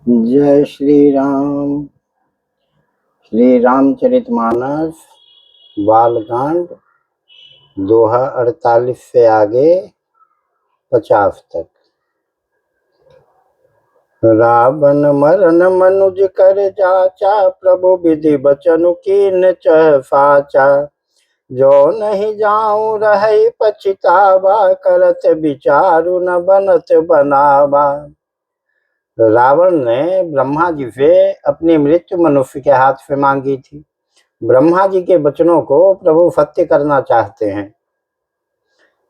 जय श्री राम। श्री रामचरितमानस बालकांड दोहा 48 से आगे 50 तक। रावण मरण मनुज कर जाचा, प्रभु विधि बचनु कीन चह साचा। जो नहीं जाऊं रहे पछतावा, करत विचारु न बनत बनावा। रावण ने ब्रह्मा जी से अपनी मृत्यु मनुष्य के हाथ से मांगी थी। ब्रह्मा जी के वचनों को प्रभु सत्य करना चाहते हैं।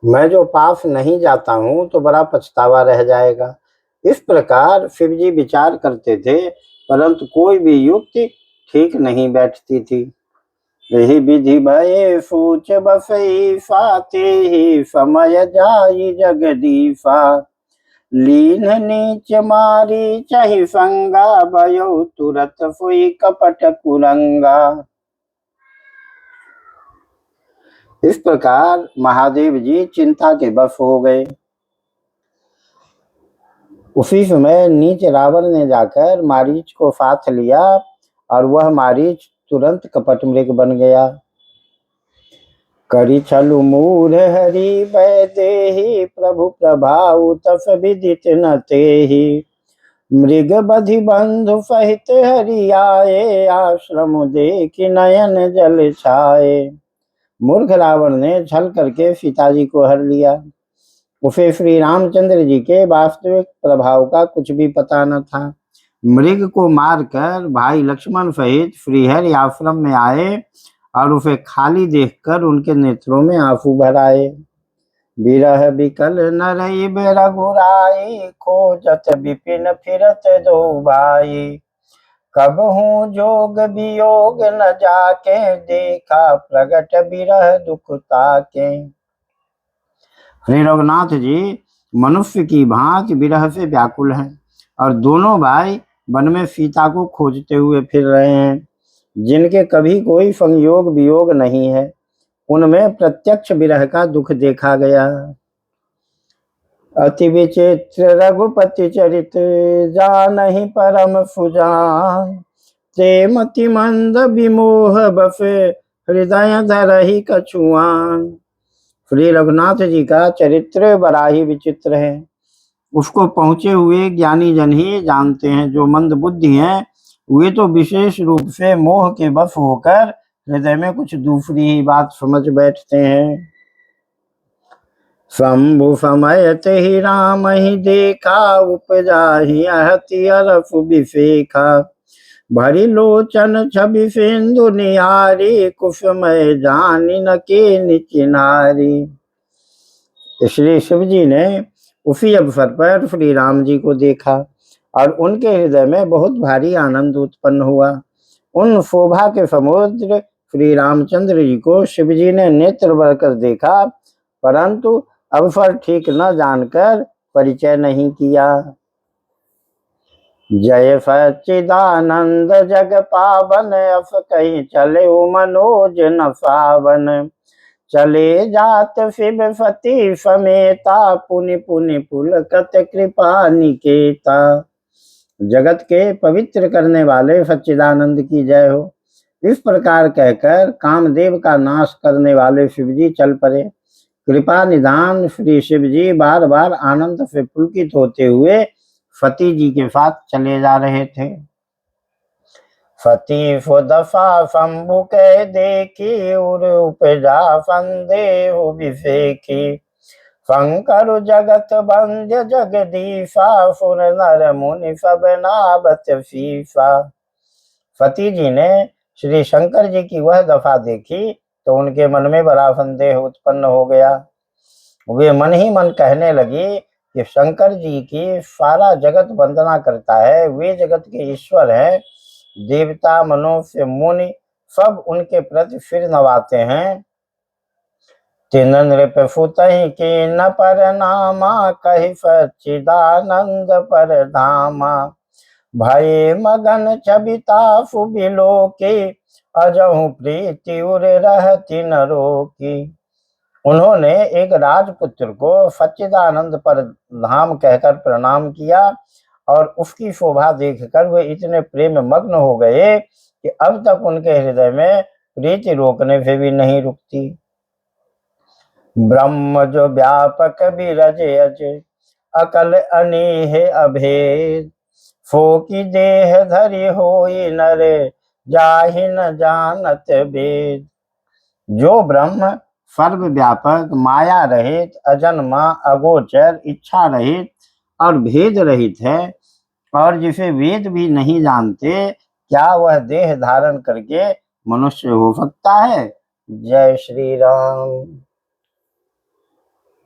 मैं जो पास नहीं जाता हूँ तो बड़ा पछतावा रह जाएगा। इस प्रकार शिव जी विचार करते थे, परंतु कोई भी युक्ति ठीक नहीं बैठती थी। यही विधि भये सूच बसई फाते ही, समय जाई जगदीशा। लीन नीच मारी चहि संगा, भयो तुरत फुई कपट कुरंगा। इस प्रकार महादेव जी चिंता के बस हो गए। उसी समय नीच रावण ने जाकर मारीच को साथ लिया और वह मारीच तुरंत कपट मृग बन गया। करी छलु मूढ़ हरि बैदेहि, प्रभु प्रभाव तस विदित न तेहि। मृग बधि बंधु सहित हरि आए, आश्रम देखि नयन जल छाए। मूर्ख रावण ने छल करके सीता जी को हर लिया। उसे श्री रामचंद्र जी के वास्तविक प्रभाव का कुछ भी पता न था। मृग को मारकर भाई लक्ष्मण सहित श्रीहरि आश्रम में आए और उसे खाली देखकर उनके नेत्रों में आंसू भर आए। बिरह बिकल नरई रघुराई, खोजत विपिन फिरत दो भाई। कब हूँ जोग वियोग न जाके, देखा प्रगट बिरह दुख ताके। श्री रघुनाथ जी मनुष्य की भांति विरह से व्याकुल हैं और दोनों भाई वन में सीता को खोजते हुए फिर रहे हैं, जिनके कभी कोई संयोग वियोग नहीं है। उनमें प्रत्यक्ष विरह का दुख देखा गया। अति विचित्र रघुपति चरित, जानहि परम सुजान। ते मति मंद विमोह बसे, हृदय धरहि कछुआन। श्री रघुनाथ जी का चरित्र बड़ा ही विचित्र है। उसको पहुंचे हुए ज्ञानी जन ही जानते हैं। जो मंद बुद्धि हैं वे तो विशेष रूप से मोह के वश होकर हृदय में कुछ दूसरी ही बात समझ बैठते हैं। शंभु समय ते ही राम ही देखा, उपजा ही अहति अरफ विफेखा। भरी लोचन छवि सिंधु निहारी, कुसुमय जानी न के निचिनारी। श्री शिव जी ने उसी अवसर पर श्री राम जी को देखा और उनके हृदय में बहुत भारी आनंद उत्पन्न हुआ। उन शोभा के समुद्र श्री रामचंद्र जी को शिव जी ने नेत्र भर कर देखा, परंतु अवसर ठीक न जानकर परिचय नहीं किया। जय सच्चिदानंद जग पावन, अस कहीं चले मनोज न सावन। चले जात शिव सती समेता, पुनि पुनि पुलकत कृपा निकेता। जगत के पवित्र करने वाले सच्चिदानंद की जय हो। इस प्रकार कहकर कामदेव का नाश करने वाले शिव जी चल पड़े। कृपा निधान श्री शिव जी बार बार आनंद से पुलकित होते हुए सती जी के साथ चले जा रहे थे। सती दफा शंभु के देखी, उर उपजा संदेह विषेखी। शंकर जगत वंद्य जगदीशा, सुर नर मुनि सब नाबत शीशा। सती जी ने श्री शंकर जी की वह दफा देखी तो उनके मन में बड़ा संदेह उत्पन्न हो गया। वे मन ही मन कहने लगी कि शंकर जी की सारा जगत वंदना करता है, वे जगत के ईश्वर हैं। देवता मनुष्य मुनि सब उनके प्रति सिर नवाते हैं। तीन नृप सुतहि की न परनामा, कहि सच्चिदानंद पर धामा। भये मगन छबिता सुबिलो के, अजहु प्रीति उर रहति न रोकी। उन्होंने एक राजपुत्र को सच्चिदानंद पर धाम कहकर प्रणाम किया और उसकी शोभा देखकर वे इतने प्रेम मग्न हो गए कि अब तक उनके हृदय में प्रीति रोकने से भी नहीं रुकती। ब्रह्म जो व्यापक विरज अज, अकल अनीह अभेद, फोकी देह धरि होई नर, जाहि न जानत वेद। जो ब्रह्म सर्वव्यापक, माया रहित, अजन्मा, अगोचर, इच्छा रहित और भेद रहित है, और जिसे वेद भी नहीं जानते, क्या वह देह धारण करके मनुष्य हो सकता है? जय श्री राम।